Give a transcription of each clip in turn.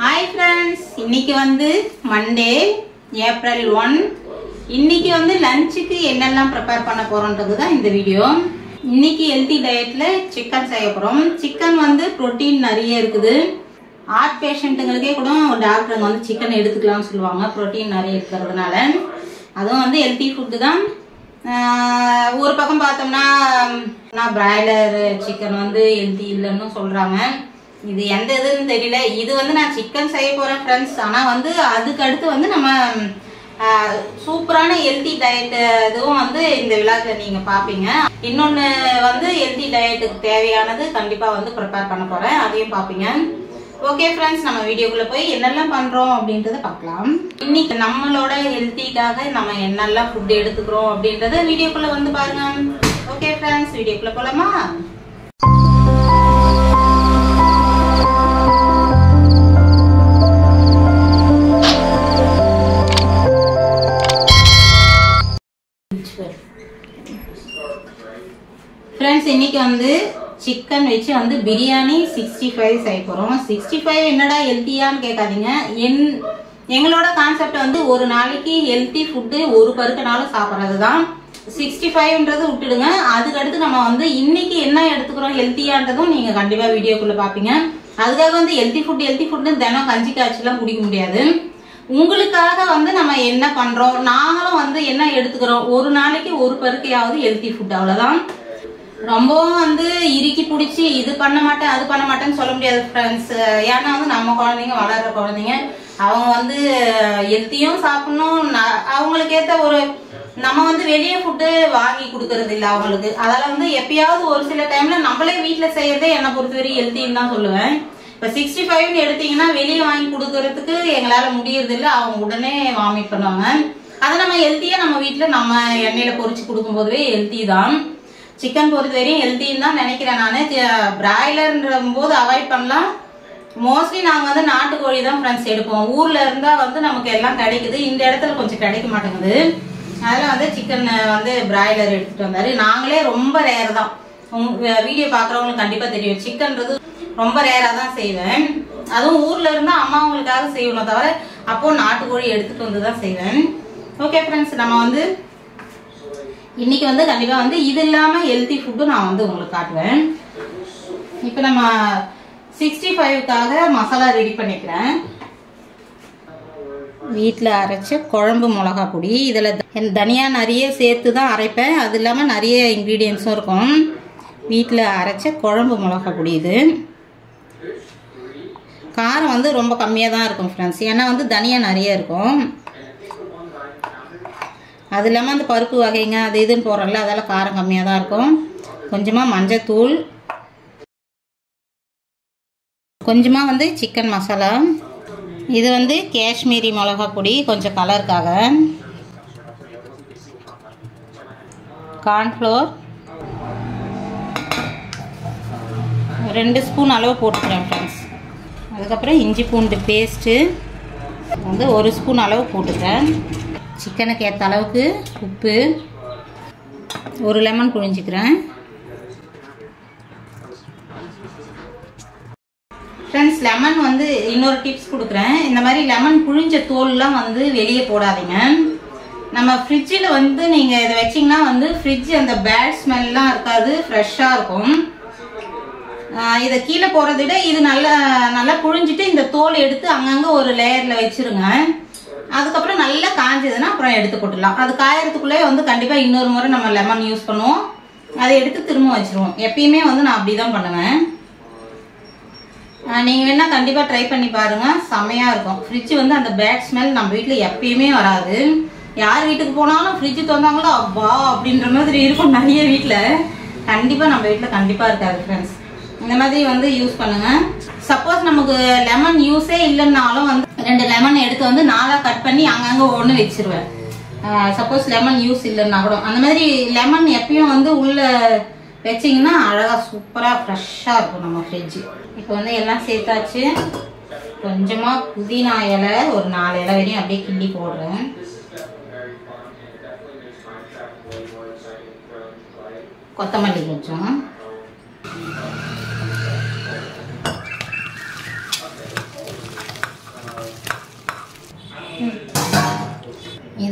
Hi friends, இன்னைக்கு வந்து Monday, April 1. இன்னைக்கு வந்து லஞ்சுக்கு என்னெல்லாம் ப்ரிப்பேர் பண்ண போறோம்ன்றது தான் இந்த வீடியோ. இன்னைக்கு ஹெல்தி டயட்ல சிக்கன் செய்ய போறோம். சிக்கன் வந்து புரோட்டீன் நிறைய இருக்குது. ஹார்ட் பேஷண்ட்டுங்களுக்கே கூட டாக்டருங்க வந்து சிக்கன் எடுத்துக்கலாம்னு சொல்லுவாங்க, புரோட்டீன் நிறைய இருக்கிறதுனால. அதுவும் வந்து ஹெல்தி ஃபுட்டு தான். ஒரு பக்கம் பார்த்தோம்னா பிராய்லர் சிக்கன் வந்து ஹெல்தி இல்லைன்னு சொல்றாங்க. இது எந்த இதுன்னு தெரியல. இது வந்து நான் சிக்கன் செய்ய போறேன் ஃப்ரெண்ட்ஸ். ஆனா வந்து அதுக்கு அடுத்து வந்து நம்ம சூப்பரான ஹெல்தி டயட் இதுவும் வந்து இந்த விழாக்குல நீங்க பாப்பீங்க. இன்னொன்னு வந்து ஹெல்தி டயட்டுக்கு தேவையானது கண்டிப்பா வந்து ப்ரிப்பேர் பண்ண போறேன், அதையும் பாப்பீங்க. ஓகே ஃப்ரெண்ட்ஸ், நம்ம வீடியோக்குள்ள போய் என்னெல்லாம் பண்றோம் அப்படின்றத பார்க்கலாம். இன்னைக்கு நம்மளோட ஹெல்த்திக்காக நம்ம என்னெல்லாம் ஃபுட் எடுத்துக்கிறோம் அப்படின்றத வீடியோக்குள்ள வந்து பாருங்க. ஓகே ஃப்ரெண்ட்ஸ், வீடியோக்குள்ள போலாமா? ஃப்ரெண்ட்ஸ், இன்னைக்கு வந்து சிக்கன் வச்சு வந்து பிரியாணி 65 செய்ய போறோம். 65 என்னடா ஹெல்த்தியான்னு கேட்காதீங்க. எங்களோட கான்செப்ட் வந்து ஒரு நாளைக்கு ஹெல்த்தி ஃபுட்டு ஒரு பருக்கனாலும் சாப்பிட்றது தான். 65ன்றது விட்டுடுங்க. அதுக்கு அடுத்து நம்ம வந்து இன்னைக்கு என்ன எடுத்துக்கிறோம் ஹெல்த்தியான்றதும் நீங்க கண்டிப்பா வீடியோக்குள்ள பாப்பீங்க. அதுக்காக வந்து ஹெல்த்தி ஃபுட்டு தினம் கஞ்சி காய்ச்சலாம் குடிக்க முடியாது. உங்களுக்காக வந்து நம்ம என்ன பண்றோம், நாங்களும் வந்து என்ன எடுத்துக்கிறோம், ஒரு நாளைக்கு ஒரு பருக்கையாவது ஹெல்த்தி ஃபுட், அவ்வளவுதான். ரொம்பவும் வந்து இறுக்கி பிடிச்சி இது பண்ண மாட்டேன் அது பண்ண மாட்டேன்னு சொல்ல முடியாது ஃப்ரெண்ட்ஸ். ஏன்னா வந்து நம்ம குழந்தைங்க, வளர்ற குழந்தைங்க, அவங்க வந்து ஹெல்த்தியும் சாப்பிடணும். அவங்களுக்கு ஏற்ற ஒரு நம்ம வந்து வெளியே ஃபுட்டு வாங்கி கொடுக்கறது இல்லை அவங்களுக்கு. அதெல்லாம் வந்து எப்பயாவது ஒரு சில டைம்ல நம்மளே வீட்டில் செய்யறதே என்னை பொறுத்தவரை ஹெல்த்தின்னு தான் சொல்லுவேன். இப்போ 65ன்னு எடுத்தீங்கன்னா வெளியே வாங்கி கொடுக்கறதுக்கு எங்களால் முடியறது இல்லை. அவங்க உடனே வாமிட் பண்ணுவாங்க. அதை நம்ம ஹெல்த்தியாக நம்ம வீட்டில் நம்ம எண்ணெயில பொரிச்சு கொடுக்கும் போதுவே ஹெல்த்தி தான். சிக்கன் பொறுத்த வரையும் ஹெல்த்தின்னு தான் நினைக்கிறேன் நான். பிராய்லர்ன்ற போது அவாய்ட் பண்ணலாம். மோஸ்ட்லி நாங்கள் வந்து நாட்டுக்கோழி தான் ஃப்ரெண்ட்ஸ் எடுப்போம். ஊர்ல இருந்தா வந்து நமக்கு எல்லாம் கிடைக்குது, இந்த இடத்துல கொஞ்சம் கிடைக்க மாட்டேங்குது. அதில் வந்து சிக்கன் வந்து பிராய்லர் எடுத்துட்டு வந்தாரு. நாங்களே ரொம்ப ரேர் தான், வீடியோ பார்க்குறவங்களுக்கு கண்டிப்பாக தெரியும், சிக்கன்றது ரொம்ப ரேராக தான் செய்வேன். அதுவும் ஊர்ல இருந்தா அம்மாவங்களுக்காக செய்யணும் தவிர அப்போ நாட்டுக்கோழி எடுத்துட்டு வந்து தான் செய்வேன். ஓகே ஃப்ரெண்ட்ஸ், நம்ம வந்து இன்னைக்கு வந்து கண்டிப்பா வந்து இது இல்லாம ஹெல்த்தி ஃபுட்டு நான் வந்து உங்களுக்கு காட்டுவேன். இப்போ நம்ம 65க்காக மசாலா ரெடி பண்ணிக்கிறேன். வீட்டில் அரைச்ச குழம்பு மிளகா பொடி, இதில் தனியா நிறைய சேர்த்து தான் அரைப்பேன். அது இல்லாமல் நிறைய இன்க்ரீடியன்ஸும் இருக்கும். வீட்டில் அரைச்ச குழம்பு மிளகா பொடி. இது காரம் வந்து ரொம்ப கம்மியாக தான் இருக்கும் ஃப்ரெண்ட்ஸ், ஏன்னா வந்து தனியா நிறைய இருக்கும். அது இல்லாமல் அந்த பருப்பு வகைங்க அது இதுன்னு போடுறல, அதெல்லாம் காரம் கம்மியாக தான் இருக்கும். கொஞ்சமாக மஞ்சத்தூள், கொஞ்சமாக வந்து சிக்கன் மசாலா, இது வந்து காஷ்மீரி மிளகா பொடி கொஞ்சம் கலருக்காக, கார்ன்ஃப்ளோர் 2 ஸ்பூன் அளவு போட்டுக்கிறேன் ஃப்ரெண்ட்ஸ். அதுக்கப்புறம் இஞ்சி பூண்டு பேஸ்ட்டு வந்து 1 ஸ்பூன் அளவு போட்டுக்கிறேன். சிக்கனுக்கு ஏற்ற அளவுக்கு உப்பு, 1 லெமன் புழிஞ்சிக்கிறேன். ஃப்ரெண்ட்ஸ், லெமன் வந்து இன்னொரு டிப்ஸ் கொடுக்குறேன். இந்த மாதிரி லெமன் புழிஞ்ச தோல்லாம் வந்து வெளியே போடாதீங்க. நம்ம ஃப்ரிட்ஜில் வந்து நீங்கள் இதை வச்சிங்கன்னா வந்து ஃப்ரிட்ஜ் அந்த பேட் ஸ்மெல்லாம் இருக்காது, ஃப்ரெஷ்ஷாக இருக்கும். இதை கீழே போகிறத விட இது நல்லா புழிஞ்சிட்டு இந்த தோல் எடுத்து அங்கங்கே ஒரு லேயரில் வச்சுருங்க. அதுக்கப்புறம் நல்லா காஞ்சதுன்னா அப்புறம் எடுத்து போட்டுடலாம். அது காயறதுக்குள்ளே வந்து கண்டிப்பாக இன்னொரு முறை நம்ம லெமன் யூஸ் பண்ணுவோம். அதை எடுத்து திரும்ப வச்சுருவோம். எப்பயுமே வந்து நான் அப்படி தான் பண்ணுவேன். நீங்கள் வேணால் கண்டிப்பாக ட்ரை பண்ணி பாருங்கள், செம்மையாக இருக்கும். ஃப்ரிட்ஜ் வந்து அந்த பேட் ஸ்மெல் நம்ம வீட்டில் எப்பயுமே வராது. யார் வீட்டுக்கு போனாலும் ஃப்ரிட்ஜ் திறந்தாங்களோ அப்பா அப்படின்ற மாதிரி இருக்கும் நிறைய வீட்டில். கண்டிப்பாக நம்ம வீட்டில் கண்டிப்பாக இருக்காது ஃப்ரெண்ட்ஸ். இந்த மாதிரி வந்து யூஸ் பண்ணுங்கள். சப்போஸ் நமக்கு லெமன் யூஸே இல்லைன்னாலும் வந்து 2 லெமன் எடுத்து வந்து 4 கட் பண்ணி அங்கங்கே ஒன்று வச்சிருவேன். சப்போஸ் லெமன் யூஸ் இல்லைன்னா கூட அந்த மாதிரி லெமன் எப்பயும் வந்து உள்ள வச்சிங்கன்னா அழகாக சூப்பராக ஃப்ரெஷ்ஷாக இருக்கும் நம்ம ஃப்ரிட்ஜு. இப்போ வந்து எல்லாம் சேர்த்தாச்சு. கொஞ்சமாக புதினா இலை ஒரு 4 இலை வரையும் அப்படியே கிள்ளி போடுறேன். கொத்தமல்லி கொஞ்சம்,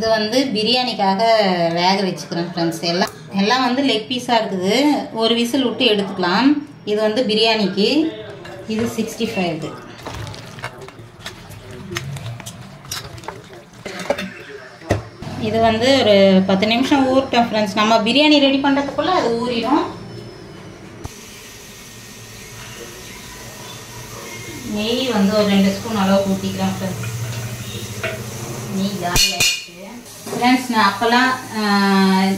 இது வந்து பிரியாணிக்காக வேக வச்சுக்கிறேன் ஃப்ரெண்ட்ஸ். எல்லாம் வந்து லெக் பீஸாக இருக்குது. ஒரு விசில் விட்டு எடுத்துக்கலாம். இது வந்து பிரியாணிக்கு, இது 65. இது வந்து ஒரு 10 நிமிஷம் ஊறட்டும் ஃப்ரெண்ட்ஸ். நம்ம பிரியாணி ரெடி பண்ணுறதுக்குள்ள அது ஊறிடும். நெய் வந்து ஒரு 2 ஸ்பூன் அளவு ஊற்றிக்கிறேன் ஃப்ரெண்ட்ஸ். நெய் ஜாலி ஆகிடுச்சு ஃப்ரெண்ட்ஸ். நான் அப்போல்லாம்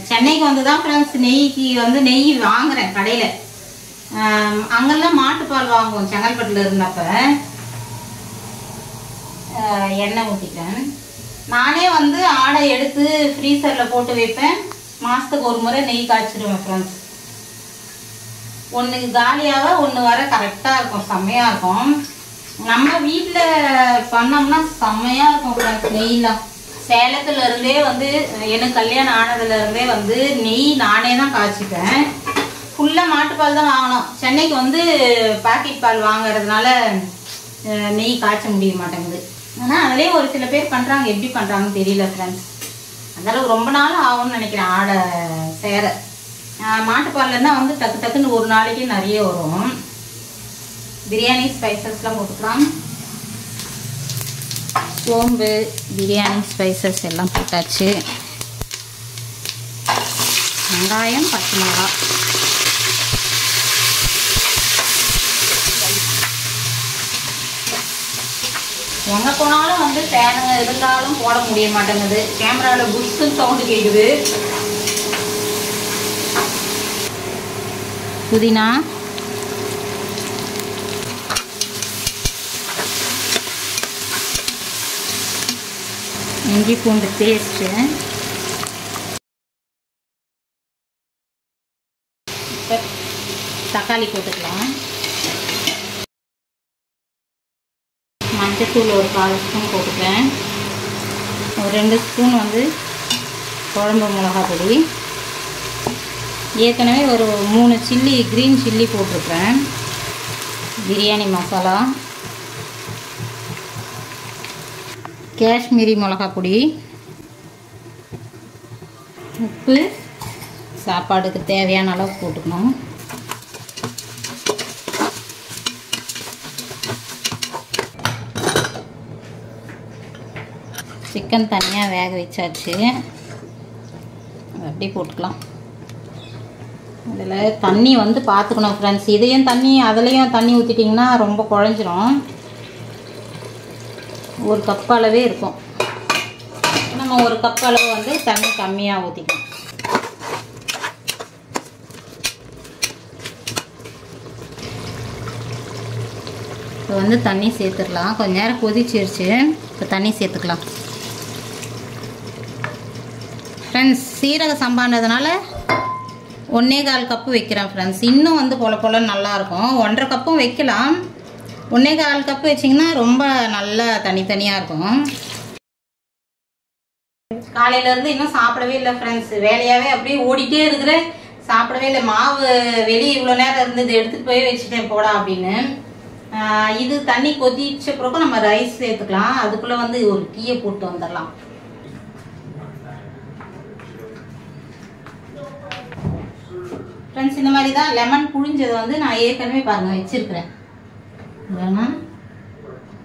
சென்னைக்கு வந்து தான் ஃப்ரெண்ட்ஸ் நெய்க்கு வந்து நெய் வாங்குறேன் கடையில். அங்கெல்லாம் மாட்டுப்பால் வாங்குவோம் செங்கல்பட்டில் இருந்தப்ப. எண்ணெய் ஊற்றிட்டேன். நானே வந்து ஆடை எடுத்து ஃப்ரீசரில் போட்டு வைப்பேன். மாதத்துக்கு ஒரு முறை நெய் காய்ச்சிடுவேன் ஃப்ரெண்ட்ஸ். ஒன்று காலியாக ஒன்று வர கரெக்டாக இருக்கும். செம்மையாக இருக்கும். நம்ம வீட்டில் பண்ணோம்னா செம்மையாக இருக்கும் ஃப்ரெண்ட்ஸ். நெய்லாம் சேலத்துலேருந்தே வந்து எனக்கு கல்யாணம் ஆனதுலேருந்தே வந்து நெய் நானே தான் காய்ச்சிப்பேன். ஃபுல்லாக மாட்டுப்பால் தான் வாங்கணும். சென்னைக்கு வந்து பாக்கெட் பால் வாங்கிறதுனால நெய் காய்ச்ச முடிய மாட்டேங்குது. ஆனால் அதுலேயே ஒரு சில பேர் பண்ணுறாங்க. எப்படி பண்ணுறாங்கன்னு தெரியல ஃப்ரெண்ட்ஸ். அந்தளவுக்கு ரொம்ப நாள் ஆகும்னு நினைக்கிறேன் ஆடை சேர. மாட்டுப்பால்னா வந்து டக்கு டக்குன்னு ஒரு நாளைக்கு நிறைய வரும். பிரியாணி ஸ்பைசஸ்லாம் போட்டுக்கலாம். சோம்பு, பிரியாணி ஸ்பைசஸ் எல்லாம் போட்டாச்சு. வெங்காயம், பச்சை மிளகாய். எங்கே போனாலும் வந்து ஃபேனு இருந்தாலும் போட முடிய மாட்டேங்குது. கேமராவில் புஷ்ஷுன்னு சவுண்டு கேட்குது. புதினா, இஞ்சி பூண்டு பேஸ்ட்டு, தக்காளி போட்டுக்கலாம். மஞ்சத்தூள் ஒரு 1/4 ஸ்பூன் போட்டுக்கிறேன். ஒரு 2 ஸ்பூன் வந்து குழம்பு மிளகா பொடி. ஏற்கனவே ஒரு 3 சில்லி, க்ரீன் சில்லி போட்டிருக்கிறேன். பிரியாணி மசாலா, காஷ்மீரி மிளகா பொடி, உப்பு சாப்பாடுக்கு தேவையான அளவு போட்டுக்கணும். சிக்கன் தனியாக வேக வச்சாச்சு. அப்படியே போட்டுக்கலாம். இதில் தண்ணி வந்து பார்த்துக்கணும் ஃப்ரெண்ட்ஸ். இதையும் தண்ணி அதுலேயும் தண்ணி ஊற்றிட்டிங்கன்னா ரொம்ப குழஞ்சிரும். ஒரு கப் அளவே இருக்கும். நம்ம ஒரு கப் அளவு வந்து தண்ணி கம்மியாக ஊற்றிக்கணும். இப்போ வந்து தண்ணி சேர்த்துடலாம். கொஞ்ச நேரம் கொதிச்சிருச்சு. இப்போ தண்ணி சேர்த்துக்கலாம் ஃப்ரெண்ட்ஸ். சீரக சம்பான்றதுனால 1/4 கப்பு வைக்கிறேன் ஃப்ரெண்ட்ஸ். இன்னும் வந்து பொல பொலன்னு நல்லாயிருக்கும். 1/2 கப்பும் வைக்கலாம். 1/4 கப்பு வச்சிங்கன்னா ரொம்ப நல்லா தனித்தனியாக இருக்கும். காலையிலேருந்து இன்னும் சாப்பிடவே இல்லை ஃப்ரெண்ட்ஸ். வேலையாகவே அப்படியே ஓடிட்டே இருக்கிறேன். சாப்பிடவே இல்லை. மாவு வெளியே இவ்வளோ நேரம் இருந்தது, எடுத்துகிட்டு போய் வச்சுட்டேன் போடா அப்படின்னு. இது தண்ணி கொதிச்ச பிறகு நம்ம ரைஸ் சேர்த்துக்கலாம். அதுக்குள்ளே வந்து ஒரு டீயை போட்டு வந்துடலாம். ஃப்ரெண்ட்ஸ், இந்த மாதிரி தான் லெமன் புழிஞ்சதை வந்து நான் ஏற்கனவே பாருங்கள் வச்சுருக்கிறேன்.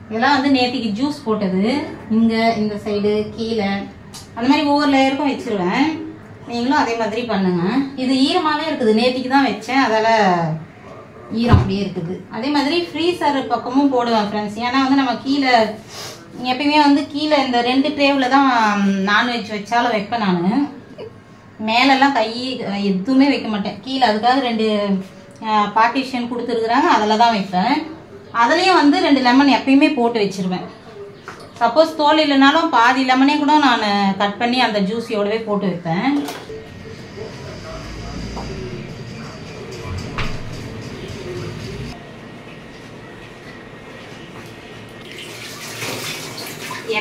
இதெல்லாம் வந்து நேற்றுக்கு ஜூஸ் போட்டது. இங்கே இந்த சைடு கீழே அந்த மாதிரி ஒவ்வொரு லேயருக்கும் வச்சுருவேன். நீங்களும் அதே மாதிரி பண்ணுங்கள். இது ஈரமாகவே இருக்குது. நேற்றுக்கு தான் வச்சேன், அதால் ஈரம் அப்படியே இருக்குது. அதே மாதிரி ஃப்ரீசர் பக்கமும் போடுவேன் ஃப்ரெண்ட்ஸ். ஏன்னா வந்து நம்ம கீழே எப்பயுமே வந்து கீழே இந்த 2 ட்ரேவில் தான் நான்வெஜ் வச்சாலும் வைப்பேன். நான் மேலெல்லாம் கை எதுவுமே வைக்க மாட்டேன். கீழே அதுக்காக 2 பார்ட்டிஷன் கொடுத்துருக்குறாங்க. அதில் தான் வைப்பேன். அதுலேயும் வந்து 2 லெமன் எப்பயுமே போட்டு வச்சுருவேன். சப்போஸ் தோல் இல்லைனாலும் பாதி லெமனே கூட நான் கட் பண்ணி அந்த ஜூஸியோடவே போட்டு வைப்பேன்.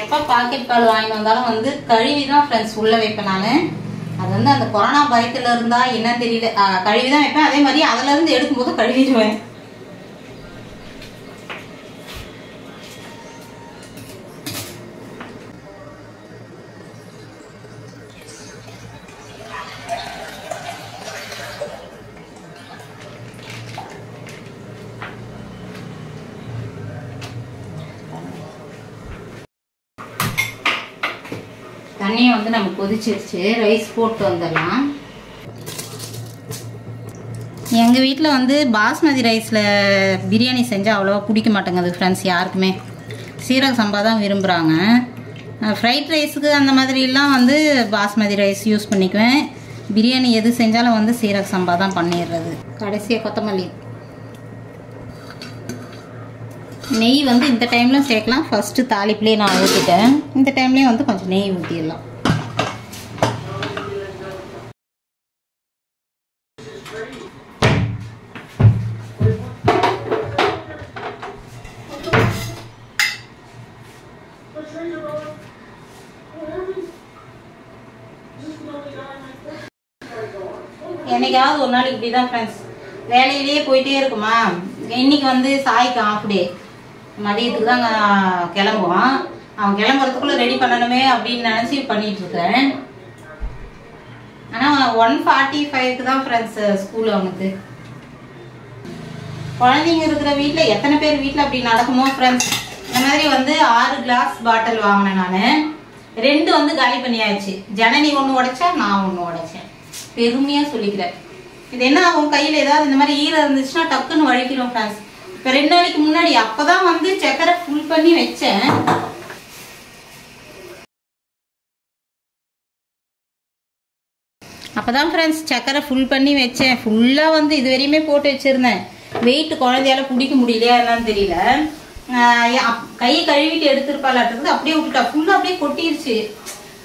எப்போ பாக்கெட் பால் வாங்கிட்டு வந்தாலும் வந்து கழுவி தான் ஃப்ரெண்ட்ஸ் உள்ளே வைப்பேன். நான் அது வந்து அந்த கொரோனா பயத்தில் இருந்தா என்னன்னு தெரியல, கழுவி தான் வைப்பேன். அதே மாதிரி அதிலேருந்து எடுக்கும்போது கழுவிடுவேன். தண்ணியை வந்து நம்ம கொதிச்சிருச்சு. ரைஸ் போட்டு வந்துடலாம். எங்கள் வீட்டில் வந்து பாஸ்மதி ரைஸில் பிரியாணி செஞ்சால் அவ்வளோவா பிடிக்க மாட்டேங்குது ஃப்ரெண்ட்ஸ். யாருக்குமே சீரக சம்பா தான் விரும்புகிறாங்க. ஃப்ரைட் ரைஸுக்கு அந்த மாதிரிலாம் வந்து பாஸ்மதி ரைஸ் யூஸ் பண்ணிக்குவேன். பிரியாணி எது செஞ்சாலும் வந்து சீரக சம்பா தான் பண்ணிடுறது. கடைசியாக கொத்தமல்லி. நெய் வந்து இந்த டைமில் சேர்க்கலாம். ஃபஸ்ட்டு தாளிப்புலேயே நான் ஊற்றிட்டேன். இந்த டைம்லேயே வந்து கொஞ்சம் நெய் ஊற்றிடலாம். என்னைக்காவது ஒரு நாள் இப்படி தான் ஃப்ரெண்ட்ஸ், வேலையிலேயே போயிட்டே இருக்குமா. இன்னைக்கு வந்து சாய்க்கு ஆஃப் டே, மதியத்துக்கு தான் கிளம்புவான். அவன் கிளம்புறதுக்குள்ளே ரெடி பண்ணணுமே அப்படின்னு நினச்சி பண்ணிட்டு இருக்கேன். ஆனால் 1:45 தான் ஃப்ரெண்ட்ஸ் ஸ்கூல் அவனுக்கு. குழந்தைங்க இருக்கிற வீட்டில் எத்தனை பேர் வீட்டில் அப்படி நடக்குமோ ஃப்ரெண்ட்ஸ். இந்த மாதிரி வந்து 6 கிளாஸ் பாட்டில் வாங்கினேன் நான். 2 வந்து காலி பண்ணியாச்சு. ஜனனி 1 உடைச்சா, நான் 1 உடைச்சேன். பெருமையாக சொல்லிக்கிறேன். இது என்ன, உன் கையில் ஏதாவது இந்த மாதிரி ஈரம் இருந்துச்சுன்னா டக்குன்னு வழிக்கிறோம் ஃப்ரெண்ட்ஸ். இப்போ 2 நாளைக்கு முன்னாடி அப்போ தான் வந்து சக்கரை ஃபுல் பண்ணி வச்சேன். அப்போ தான் ஃப்ரெண்ட்ஸ் சக்கரை ஃபுல் பண்ணி வச்சேன். ஃபுல்லாக வந்து இது வரையுமே போட்டு வச்சுருந்தேன். வெயிட் குழந்தையால பிடிக்க முடியலையா என்னன்னு தெரியல. கையை கழுவிட்டு எடுத்துருப்பாளாட்டுறது, அப்படியே விட்டுட்டா. ஃபுல்லாக அப்படியே கொட்டிருச்சு.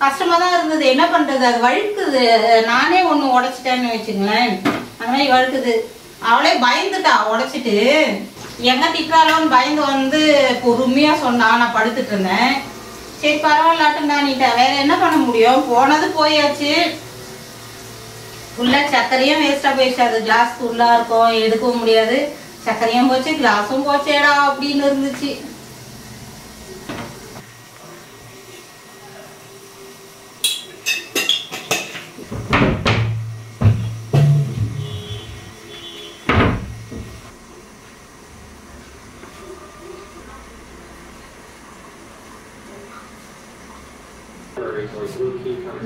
கஷ்டமாக தான் இருந்தது. என்ன பண்ணுறது, அது வழுக்குது. நானே 1 உடைச்சிட்டேன்னு வச்சுங்களேன். அந்த மாதிரி வழுக்குது. அவளே பயந்துட்டா உடைச்சிட்டு. எங்க திட்டாலோன்னு பயந்து வந்து பொறுமையாக சொன்னா. நான் படுத்துட்டு இருந்தேன். சரி பரவாயில்லாட்டும் தானிட்டா, வேற என்ன பண்ண முடியும். போனது போயாச்சு. ஃபுல்லாக சர்க்கரையும் வேஸ்ட்டாக போயிடுச்சு. அது கிளாஸ் ஃபுல்லாக இருக்கும், எடுக்கவும் முடியாது. சர்க்கரையும் போச்சு, கிளாஸும் போச்சேடா அப்படின்னு இருந்துச்சு.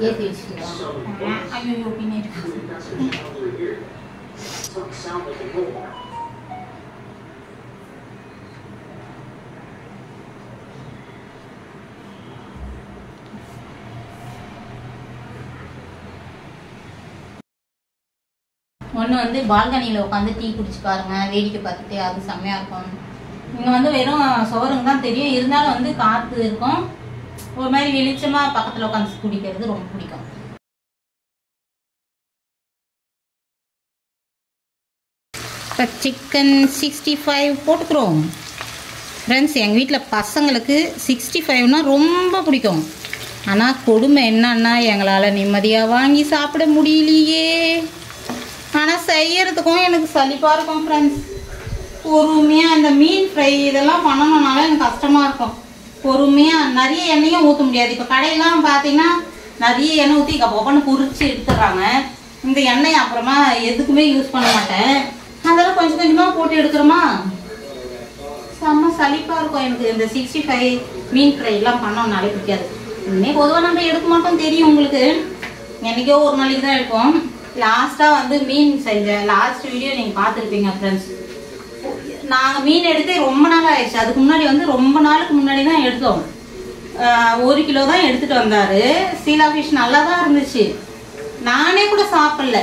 ஏற்றி வச்சுக்கலாம். ஐயோ பின்னாடி ஒன்று வந்து பால்கனியில் உட்காந்து டீ குடிச்சு பாருங்க, வேடிக்கை பார்த்துட்டு. அது செம்மையாக இருக்கும். இங்கே வந்து வெறும் சோறுங்க தான் தெரியும். இருந்தாலும் வந்து காற்று இருக்கும். ஒரு மாதிரி வெளிச்சமாக பக்கத்தில் உட்காந்து குடிக்கிறது ரொம்ப பிடிக்கும். இப்போ சிக்கன் 65 போட்டுக்கிறோம் ஃப்ரெண்ட்ஸ். எங்கள் வீட்டில் பசங்களுக்கு 65னா ரொம்ப பிடிக்கும். ஆனால் கொடுமை என்னன்னா, எங்களால் நிம்மதியாக வாங்கி சாப்பிட முடியலையே. ஆனால் செய்யறதுக்கும் எனக்கு சலிப்பாக இருக்கும் ஃப்ரெண்ட்ஸ். பொறுமையாக இந்த மீன் ஃப்ரை இதெல்லாம் பண்ணணுன்னால எனக்கு கஷ்டமாக இருக்கும். பொறுமையாக நிறைய எண்ணெயும் ஊற்ற முடியாது. இப்போ கடையெல்லாம் பார்த்தீங்கன்னா நிறைய எண்ணெய் ஊற்றி கப்பன்னு பொரிச்சு எடுத்துடுறாங்க. இந்த எண்ணெய் அப்புறமா எதுக்குமே யூஸ் பண்ண மாட்டேன். அதெல்லாம் கொஞ்சம் கொஞ்சமாக போட்டு எடுக்கிறோமா, செம்ம சலிப்பாக இருக்கும் எனக்கு. இந்த 65 மீன் ஃப்ரை எல்லாம் பண்ணோம்னாலே பிடிக்காது. இனிமேல் பொதுவாக நம்ம எடுக்க மாட்டோம், தெரியும் உங்களுக்கு. என்றைக்கோ ஒரு நாளைக்கு தான் எடுப்போம். லாஸ்ட்டாக வந்து மீன் செஞ்சேன். லாஸ்ட் வீடியோ நீங்கள் பார்த்துருப்பீங்க ஃப்ரெண்ட்ஸ். நாங்கள் மீன் எடுத்தே ரொம்ப நாள் ஆயிடுச்சு. அதுக்கு முன்னாடி வந்து ரொம்ப நாளுக்கு முன்னாடி தான் எடுத்தோம். 1 கிலோ தான் எடுத்துகிட்டு வந்தார். சீலா ஃபிஷ் நல்லா தான் இருந்துச்சு. நானே கூட சாப்பிடல,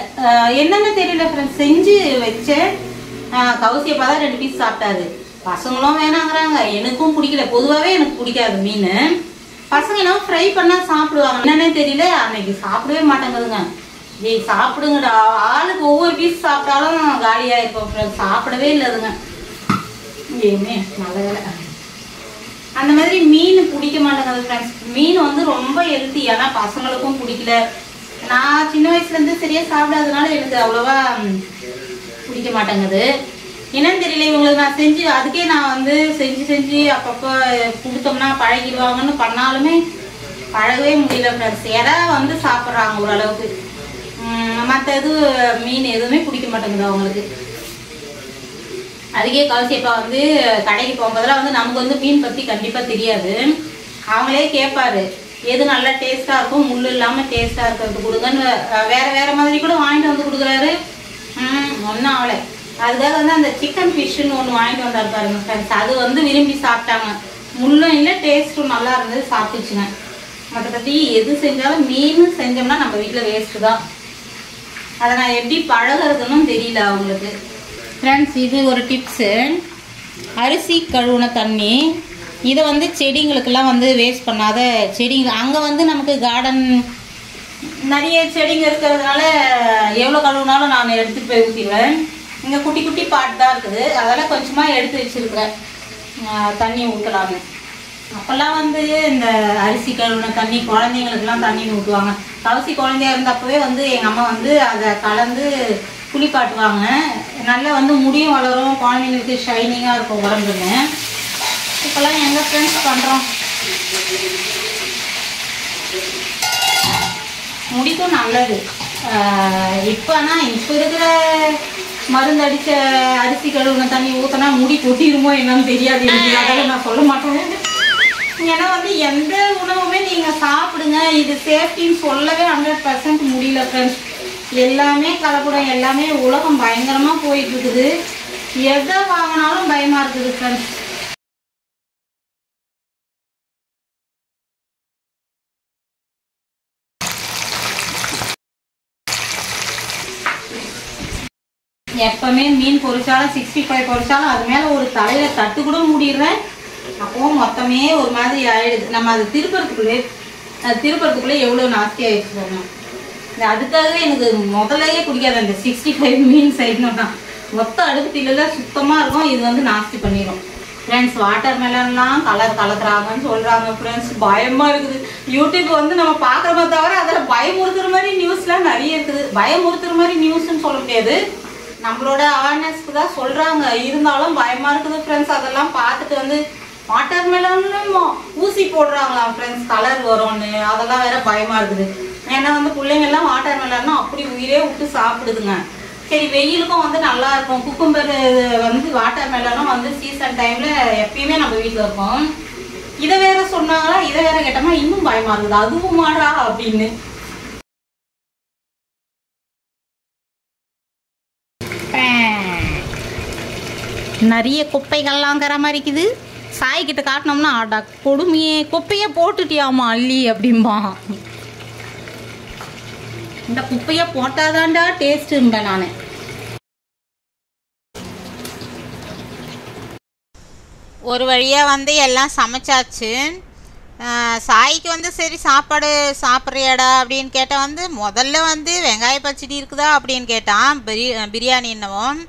என்னன்னு தெரியல ஃப்ரெண்ட்ஸ். செஞ்சு வச்சேன். கவுசியப்பா தான் 2 பீஸ் சாப்பிட்டாரு. பசங்களும் வேணாங்கிறாங்க, எனக்கும் பிடிக்கல. பொதுவாகவே எனக்கு பிடிக்காது மீன். பசங்க எல்லாம் ஃப்ரை பண்ணால் சாப்பிடுவாங்க, என்னன்னே தெரியல. அன்னைக்கு சாப்பிடவே மாட்டேங்குதுங்க. ஏய் சாப்பிடுங்கடா, ஆளுக்கு ஒவ்வொரு பீஸ் சாப்பிட்டாலும் காலியாக இருக்கும் ஃப்ரெண்ட்ஸ். சாப்பிடவே இல்லைதுங்க. ஏமே நல்ல வேலை. அந்த மாதிரி மீன் பிடிக்க மாட்டேங்குது ஃப்ரெண்ட்ஸ். மீன் வந்து ரொம்ப ஹெல்த்தி, ஆனால் பசங்களுக்கும் பிடிக்கல. நான் சின்ன வயசுலேருந்து சரியாக சாப்பிடாததுனால எனக்கு அவ்வளோவா பிடிக்க மாட்டேங்குது. என்னன்னு தெரியல இவங்களுக்கு. நான் செஞ்சு அதுக்கே நான் வந்து செஞ்சு அப்பப்போ கொடுத்தோம்னா பழகிடுவாங்கன்னு பண்ணாலுமே பழகவே முடியல ஃப்ரெண்ட்ஸ். எதா வந்து சாப்பிட்றாங்க ஓரளவுக்கு. மற்ற மீன் எதுவுமே பிடிக்க மாட்டேங்குது அவங்களுக்கு. அதுக்கே கவுசியப்பா வந்து கடைக்கு போகும்போதெல்லாம் வந்து நமக்கு வந்து மீன் பற்றி கண்டிப்பாக தெரியாது. அவங்களே கேட்பாரு, எது நல்லா டேஸ்ட்டாக இருக்கும் முள் இல்லாமல் டேஸ்ட்டாக இருக்கிறது கொடுங்கன்னு வேறு மாதிரி கூட வாங்கிட்டு வந்து கொடுக்குறாரு. ஒன்றும் ஆகலை. அதுக்காக வந்து அந்த சிக்கன் ஃபிஷ்ஷுன்னு ஒன்று வாங்கிட்டு வந்தார் பாருங்க ஃப்ரெண்ட்ஸ். அது வந்து விரும்பி சாப்பிட்டாங்க. முள்ளும் இல்லை, டேஸ்ட்டும் நல்லா இருந்தது, சாப்பிட்டுச்சுங்க. மற்றபடி எது செஞ்சாலும் மீன் செஞ்சோம்னா நம்ம வீட்டில் வேஸ்ட்டு தான். அதை நான் எப்படி பழகிறதுன்னு தெரியல அவங்களுக்கு. ஃப்ரெண்ட்ஸ், இது ஒரு டிப்ஸு. அரிசி கழுவுன தண்ணி இதை வந்து செடிங்களுக்கெல்லாம் வந்து வேஸ்ட் பண்ணாத. செடிங்க அங்கே வந்து நமக்கு கார்டன் நிறைய செடிங்க இருக்கிறதுனால எவ்வளோ கழுவுனாலும் நான் எடுத்துகிட்டு போய் ஊற்றிடுவேன். இங்கே குட்டி குட்டி பாட்டு தான் இருக்குது, அதெல்லாம் கொஞ்சமாக எடுத்து வச்சுருக்கிறேன் தண்ணி ஊற்றலான்னு. அப்போல்லாம் வந்து இந்த அரிசி கழுவுன தண்ணி குழந்தைங்களுக்குலாம் தண்ணி ஊற்றுவாங்க. கவசி குழந்தையா இருந்தப்பவே வந்து எங்கள் அம்மா வந்து அதை கலந்து குளிப்பாட்டுவாங்க. நல்லா வந்து முடியும் வளரும், குழந்தைங்களுக்கு ஷைனிங்காக இருக்கும் உடம்புன்னு. இப்போல்லாம் எங்கள் ஃப்ரெண்ட்ஸ் பண்ணுறோம். முடிக்கும் நல்லது. இப்போனா இப்போ இருக்கிற மருந்து அடித்த அரிசி கழுவுன தண்ணி ஊற்றினா முடி கொட்டிடுமோ என்னன்னு தெரியாது எனக்கு. அதெல்லாம் நான் சொல்ல மாட்டேன். ஏன்னா வந்து எந்த உணவுமே நீங்கள் சாப்பிடுங்க, இது சேஃப்டின்னு சொல்லவே 100% முடியல ஃப்ரெண்ட்ஸ். எல்லாமே கலப்படம், எல்லாமே உலகம் பயங்கரமாக போயிட்டு இருக்குது. எதை வாங்கினாலும் பயமாக இருக்குது ஃப்ரெண்ட்ஸ். எப்பவுமே மீன் பொரிச்சாலும் 65 பொரிச்சாலும் அது மேலே ஒரு தலையில் தட்டு கூட மூடிடுறேன். அப்போவும் மொத்தமே ஒரு மாதிரி ஆயிடுது. நம்ம அது திருப்பறதுக்குள்ளே எவ்வளோ நாஸ்தி ஆயிடுச்சு போகணும். அதுக்காகவே எனக்கு முதலையே பிடிக்காது அந்த 65 மீன் செய்யணும்னா. மொத்த அடுப்புத்திலாம் சுத்தமாக இருக்கும், இது வந்து நாஸ்தி பண்ணிடும் ஃப்ரெண்ட்ஸ். வாட்டர் மெலன்லாம் கலக்குறாங்கன்னு சொல்கிறாங்க ஃப்ரெண்ட்ஸ். பயமாக இருக்குது. யூடியூப் வந்து நம்ம பார்க்குறத தவிர அதில் பயமுறுத்துற மாதிரி நியூஸ்லாம் நிறைய இருக்குது. பயமுறுத்துற மாதிரி நியூஸ்ன்னு சொல்ல முடியாது, நம்மளோட அவேர்னஸ்க்கு தான் சொல்கிறாங்க. இருந்தாலும் பயமாக இருக்குது ஃப்ரெண்ட்ஸ். அதெல்லாம் பார்த்துட்டு வந்து வாட்டர் மெலன்லையும் ஊசி போடுறாங்களாம் ஃப்ரெண்ட்ஸ், கலர் வரும்னு. அதெல்லாம் வேற பயமாக இருக்குது. ஏன்னா வந்து பிள்ளைங்கள்லாம் வாட்டர் மெலன்னா அப்படி உயிரே விட்டு சாப்பிடுதுங்க. சரி, வெயிலுக்கும் வந்து நல்லா இருக்கும். குக்கும்பர் வந்து வாட்டர் மெலனும் வந்து சீசன் டைமில் எப்பயுமே நம்ம வீட்டில் இருப்போம். இதை வேற சொன்னாங்களா, இதை வேற கேட்டோமா இன்னும் பயமாக இருக்குது. அதுவும் மாடா அப்படின்னு. நிறைய குப்பைகள்லாங்கிற மாதிரி இருக்குது. சாய்கிட்ட காட்டினோம்னா ஆடா கொடுமையே, குப்பையை போட்டுட்டியாமா அள்ளி அப்படிம்பா. இந்த குப்பையை போட்டாதான்டா டேஸ்ட்டும்பேன் நான். ஒரு வழியாக வந்து எல்லாம் சமைச்சாச்சு. சாய்க்கு வந்து சரி சாப்பாடு சாப்பிட்றியாடா அப்படின்னு கேட்டால் வந்து முதல்ல வந்து வெங்காய பச்சடி இருக்குதா அப்படின்னு கேட்டான். பிரியாணி என்னவும்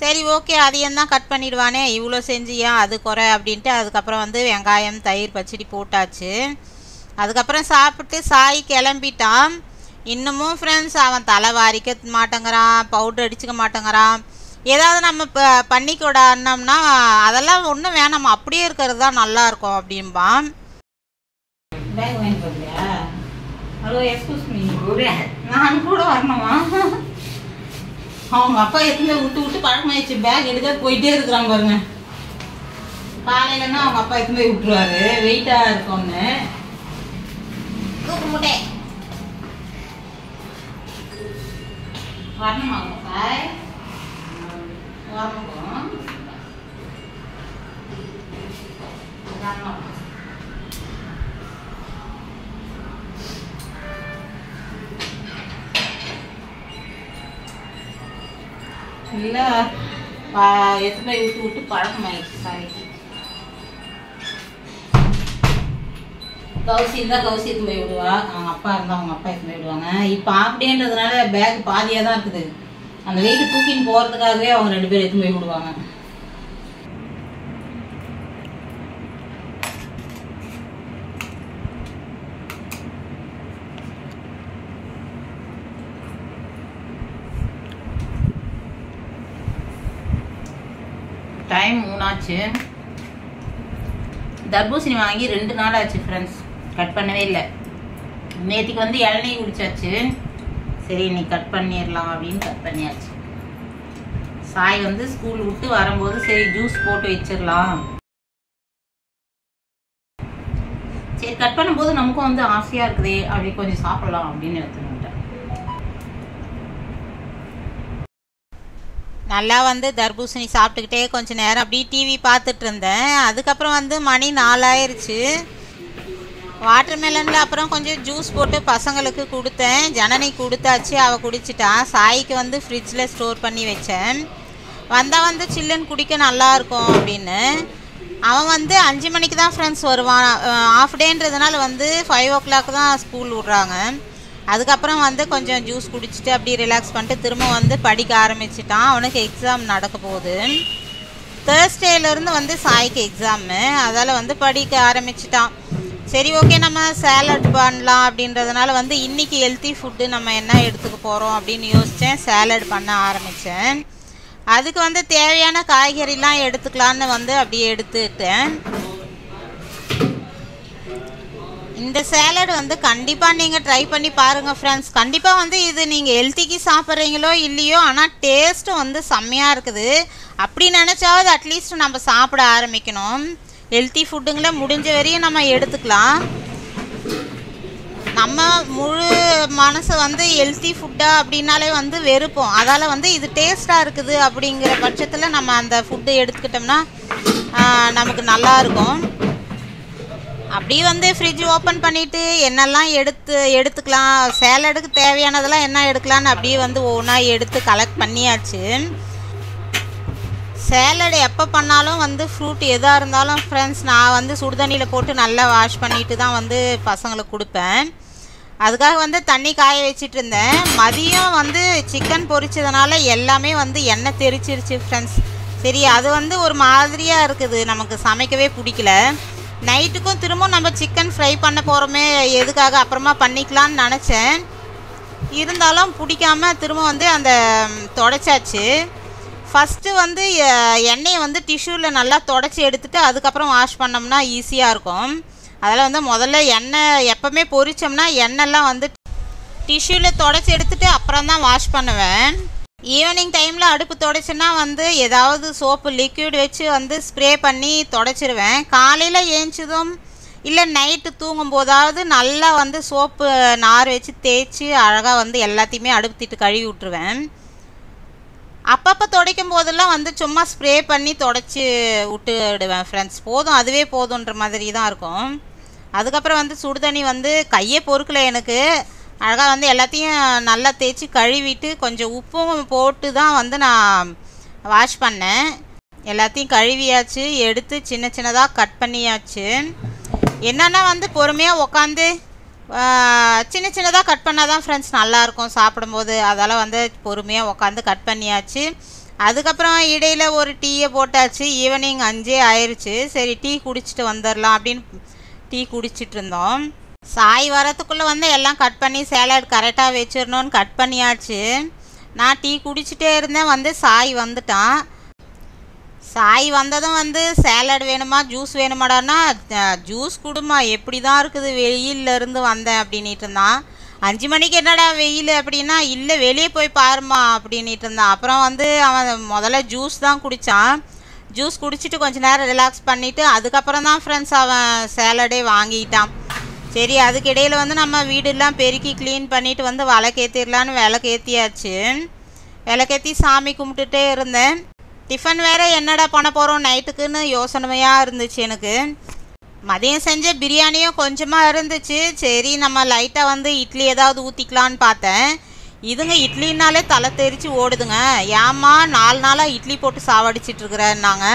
சரி ஓகே அதையும் தான் கட் பண்ணிடுவானே, இவ்வளோ செஞ்சியா அது குறை அப்படின்ட்டு அதுக்கப்புறம் வந்து வெங்காயம் தயிர் பச்சடி போட்டாச்சு. அதுக்கப்புறம் சாப்பிட்டு சாய் கிளம்பிட்டான். இன்னமும் ஃப்ரெண்ட்ஸ் அவன் தலை வாரிக்க மாட்டேங்கிறான், பவுட்ரு அடிச்சுக்க மாட்டேங்கிறான். ஏதாவது நம்ம பண்ணிக்கூடாதுனோம்னா அதெல்லாம் ஒன்றும் வேணாம், அப்படியே இருக்கிறது தான் நல்லாயிருக்கும் அப்படின்பான். ஹலோ எக்ஸ்கூஸ் மீ, நான் கூட வரணுமா? அவங்க அப்பா எத்தனை விட்டு பழக்கமாயிடுச்சு. பேக் எடுக்க போயிட்டே இருக்கிறாங்க பாருங்க. காலையிலன்னா அவங்க அப்பா எத்தனை போய் விட்டுருவாரு, வெயிட்டா இருக்கும்னு. தூக்கு முட்டை வரணுமா சாய்? வரணும் இல்லை, எத்தனை விட்டு பழக்கமாயிடுச்சு சாய்க்கு. கவுசி இருந்தால் கவுசி எடுத்து போய் விடுவா, அவங்க அப்பா இருந்தால் அவங்க அப்பா எடுத்து போய் விடுவாங்க. இப்போ அப்படின்றதுனால பேக் பாதியாக தான் இருக்குது. அந்த வெயிட்டு தூக்கின்னு போகிறதுக்காகவே அவங்க 2 பேர் எடுத்து போய் விடுவாங்க. டைம் 3 ஆச்சு. தர்பூசணி வாங்கி 2 நாள் ஆச்சு ஃப்ரெண்ட்ஸ், கட் பண்ணவே இல்லை. நேற்றுக்கு வந்து இளநீ குடிச்சாச்சு. சரி இன்னைக்கு கட் பண்ணிடலாம் அப்படின்னு கட் பண்ணியாச்சு. சாய் வந்து ஸ்கூல் விட்டு வரும்போது சரி ஜூஸ் போட்டு வச்சிடலாம். சரி கட் பண்ணும்போது நமக்கும் வந்து ஆசையாக இருக்குதே அப்படி கொஞ்சம் சாப்பிடலாம் அப்படின்னு எடுத்துக்கிட்டேன். நல்லா வந்து தர்பூசணி சாப்பிட்டுக்கிட்டே கொஞ்சம் நேரம் அப்படியே டிவி பார்த்துட்டு இருந்தேன். அதுக்கப்புறம் வந்து மணி 4 ஆயிடுச்சு. வாட்டர்மெலனில் அப்புறம் கொஞ்சம் ஜூஸ் போட்டு பசங்களுக்கு கொடுத்தேன். ஜனனி கொடுத்தாச்சு, அவள் குடிச்சிட்டான். சாய்க்கு வந்து ஃப்ரிட்ஜில் ஸ்டோர் பண்ணி வச்சேன். வந்தால் வந்து சில்லுன்னு குடிக்க நல்லாயிருக்கும் அப்படின்னு. அவன் வந்து 5 மணிக்கு தான் ஃப்ரெண்ட்ஸ் வருவான். ஆஃப் டேன்றதுனால வந்து 5 o'clock தான் ஸ்கூல் விட்றாங்க. அதுக்கப்புறம் வந்து கொஞ்சம் ஜூஸ் குடிச்சிட்டு அப்படியே ரிலாக்ஸ் பண்ணிட்டு திரும்ப வந்து படிக்க ஆரம்பிச்சிட்டான். அவனுக்கு எக்ஸாம் நடக்க போகுது. தேர்ஸ்டேலேருந்து வந்து சாய்க்கு எக்ஸாமு, அதால் வந்து படிக்க ஆரம்பிச்சிட்டான். சரி ஓகே நம்ம சேலட் பண்ணலாம் அப்படின்றதுனால வந்து இன்றைக்கி ஹெல்த்தி ஃபுட்டு நம்ம என்ன எடுத்துக்க போகிறோம் அப்படின்னு யோசித்தேன். சேலட் பண்ண ஆரம்பித்தேன். அதுக்கு வந்து தேவையான காய்கறிலாம் எடுத்துக்கலான்னு வந்து அப்படியே எடுத்துக்கிட்டேன். இந்த சேலட் வந்து கண்டிப்பாக நீங்கள் ட்ரை பண்ணி பாருங்கள் ஃப்ரெண்ட்ஸ். கண்டிப்பாக வந்து இது நீங்கள் ஹெல்த்திக்கு சாப்பிட்றீங்களோ இல்லையோ, ஆனால் டேஸ்ட்டும் வந்து செம்மையாக இருக்குது. அப்படி நினச்சாவது அட்லீஸ்ட் நம்ம சாப்பிட ஆரம்பிக்கணும். ஹெல்த்தி ஃபுட்டுங்களை முடிஞ்ச வரையும் நம்ம எடுத்துக்கலாம். நம்ம முழு மனசை வந்து ஹெல்த்தி ஃபுட்டாக அப்படின்னாலே வந்து வெறுப்போம். அதால் வந்து இது டேஸ்ட்டாக இருக்குது அப்படிங்கிற பட்சத்தில் நம்ம அந்த ஃபுட்டு எடுத்துக்கிட்டோம்னா நமக்கு நல்லாயிருக்கும். அப்படியே வந்து ஃப்ரிட்ஜ் ஓப்பன் பண்ணிவிட்டு என்னெல்லாம் எடுத்துக்கலாம், சேலடுக்கு தேவையானதெல்லாம் என்ன எடுக்கலான்னு அப்படியே வந்து ஒவ்வொன்றா எடுத்து கலெக்ட் பண்ணியாச்சு. சேலடு எப்போ பண்ணாலும் வந்து ஃப்ரூட் எதாக இருந்தாலும் ஃப்ரெண்ட்ஸ் நான் வந்து சுடுதண்ணியில் போட்டு நல்லா வாஷ் பண்ணிட்டு தான் வந்து பசங்களுக்கு கொடுப்பேன். அதுக்காக வந்து தண்ணி காய வச்சிட்டு இருந்தேன். மதியம் வந்து சிக்கன் பொரிச்சதுனால எல்லாமே வந்து எண்ணெய் தெரிச்சிருச்சு ஃப்ரெண்ட்ஸ். சரி அது வந்து ஒரு மாதிரியாக இருக்குது, நமக்கு சமைக்கவே பிடிக்கல. நைட்டுக்கும் திரும்ப நம்ம சிக்கன் ஃப்ரை பண்ண போகிறோமே, எதுக்காக அப்புறமா பண்ணிக்கலான்னு நினச்சேன். இருந்தாலும் பிடிக்காமல் திரும்ப வந்து அந்த தொடச்சாச்சு. ஃபஸ்ட்டு வந்து எண்ணெயை வந்து டிஷ்யூவில் நல்லா தொடச்சி எடுத்துகிட்டு அதுக்கப்புறம் வாஷ் பண்ணோம்னா ஈஸியாக இருக்கும். அதில் வந்து முதல்ல எண்ணெய் எப்போவுமே பொரிச்சோம்னா எண்ணெய்லாம் வந்து டிஷ்யூவில் தொடச்சி எடுத்துகிட்டு அப்புறம் தான் வாஷ் பண்ணுவேன். ஈவினிங் டைமில் அடுப்பு தொடச்சின்னா வந்து ஏதாவது சோப்பு லிக்விட் வச்சு வந்து ஸ்ப்ரே பண்ணி தொடச்சிருவேன். காலையில் ஏஞ்சதும் இல்லை நைட்டு தூங்கும் போதாவது நல்லா வந்து சோப்பு நார் வச்சு தேய்ச்சி அழகாக வந்து எல்லாத்தையுமே அடுப்புத்திட்டு கழுவி விட்டுருவேன். அப்பப்போ துடைக்கும் போதெல்லாம் வந்து சும்மா ஸ்ப்ரே பண்ணி தொடச்சி விட்டுடுவேன் ஃப்ரெண்ட்ஸ். போதும், அதுவே போதுன்ற மாதிரி தான் இருக்கும். அதுக்கப்புறம் வந்து சுடுதண்ணி வந்து கையே பொறுக்கலை எனக்கு. அழகாக வந்து எல்லாத்தையும் நல்லா தேய்ச்சி கழுவிட்டு கொஞ்சம் உப்பும் போட்டு தான் வந்து நான் வாஷ் பண்ணேன். எல்லாத்தையும் கழுவியாச்சு, எடுத்து சின்ன சின்னதாக கட் பண்ணியாச்சு. என்னென்னா வந்து பொறுமையாக உக்காந்து சின்ன சின்னதாக கட் பண்ணால் தான் ஃப்ரெண்ட்ஸ் நல்லாயிருக்கும் சாப்பிடும்போது. அதால் வந்து பொறுமையாக உக்காந்து கட் பண்ணியாச்சு. அதுக்கப்புறம் இடையில் ஒரு டீயை போட்டாச்சு. ஈவினிங் 5 ஆயிடுச்சு. சரி டீ குடிச்சிட்டு வந்துடலாம் அப்படின்னு டீ குடிச்சிட்டு இருந்தோம். சாய் வரத்துக்குள்ளே வந்து எல்லாம் கட் பண்ணி சேலட் கரெக்டாக வச்சிடணுன்னு கட் பண்ணியாச்சு. நான் டீ குடிச்சிட்டே இருந்தேன். வந்து சாய் வந்துட்டான். சாய் வந்ததும் வந்து சேலட் வேணுமா ஜூஸ் வேணுமாடான்னா ஜூஸ் கொடுமா, எப்படி தான் இருக்குது வெயிலேருந்து வந்தேன் அப்படின்ட்டு இருந்தான். 5 மணிக்கு என்னடா வெயில் அப்படின்னா, இல்லை வெளியே போய் பாருமா அப்படின்ட்டு இருந்தான். அப்புறம் வந்து அவன் முதல்ல ஜூஸ் தான் குடித்தான். ஜூஸ் குடிச்சிட்டு கொஞ்சம் நேரம் ரிலாக்ஸ் பண்ணிவிட்டு அதுக்கப்புறம் தான் ஃப்ரெண்ட்ஸ் அவன் சேலடே வாங்கிட்டான். சரி அதுக்கு இடையில் வந்து நம்ம வீடெல்லாம் பெருக்கி க்ளீன் பண்ணிவிட்டு வந்து விளக்கேற்றிடலான்னு விளக்கேற்றியாச்சு. விளக்கேற்றி சாமி கும்பிட்டுட்டே இருந்தேன். டிஃபன் வேறு என்னடா பண்ண போகிறோம் நைட்டுக்குன்னு யோசனையாக இருந்துச்சு எனக்கு. மதியம் செஞ்ச பிரியாணியும் கொஞ்சமாக இருந்துச்சு. சரி நம்ம லைட்டாக வந்து இட்லி ஏதாவது ஊற்றிக்கலான்னு பார்த்தேன். இதுங்க இட்லினாலே தலை தெரிச்சு ஓடுதுங்க. ஏம்மா 4 நாளாக இட்லி போட்டு சாவடிச்சிட்ருக்குறேன்னாங்க.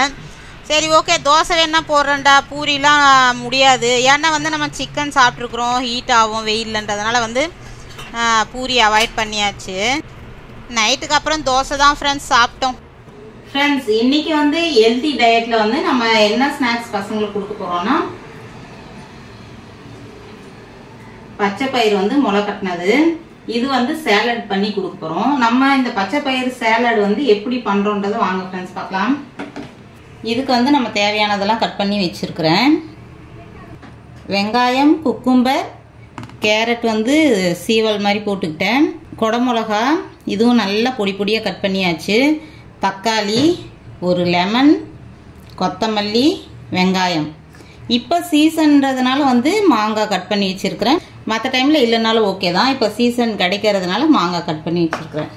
சரி ஓகே தோசை வேணா போடுறேன்டா, பூரிலாம் முடியாது. ஏன்னா வந்து நம்ம சிக்கன் சாப்பிட்ருக்குறோம், ஹீட் ஆகும் வெயில்லன்றதுனால வந்து பூரி அவாய்ட் பண்ணியாச்சு. நைட்டுக்கு அப்புறம் தோசை தான் ஃப்ரெண்ட்ஸ் சாப்பிட்டோம். ஃப்ரெண்ட்ஸ் இன்னைக்கு வந்து ஹெல்த்தி டயட்ல வந்து நம்ம என்ன ஸ்நாக்ஸ் பசங்களுக்கு கொடுக்க போறோம்னா, பச்சை பயிர் வந்து முளை கட்டினது, இது வந்து சேலட் பண்ணி கொடுக்க போறோம். நம்ம இந்த பச்சை பயிர் சேலட் வந்து எப்படி பண்றோன்றதை வாங்க ஃப்ரெண்ட்ஸ் பார்க்கலாம். இதுக்கு வந்து நம்ம தேவையானதெல்லாம் கட் பண்ணி வச்சிருக்கிறேன். வெங்காயம், குக்கும்பர், கேரட் வந்து சீவல் மாதிரி போட்டுக்கிட்டேன். குடமிளகா இதுவும் நல்லா பொடி பொடியாக கட் பண்ணியாச்சு. தக்காளி, ஒரு லெமன், கொத்தமல்லி, வெங்காயம் இப்போ சீசன்றதுனால வந்து மாங்காய் கட் பண்ணி வச்சுருக்கிறேன். மற்ற டைமில் இல்லைனாலும் ஓகே தான். இப்போ சீசன் கிடைக்கிறதுனால மாங்காய் கட் பண்ணி வச்சுருக்கிறேன்.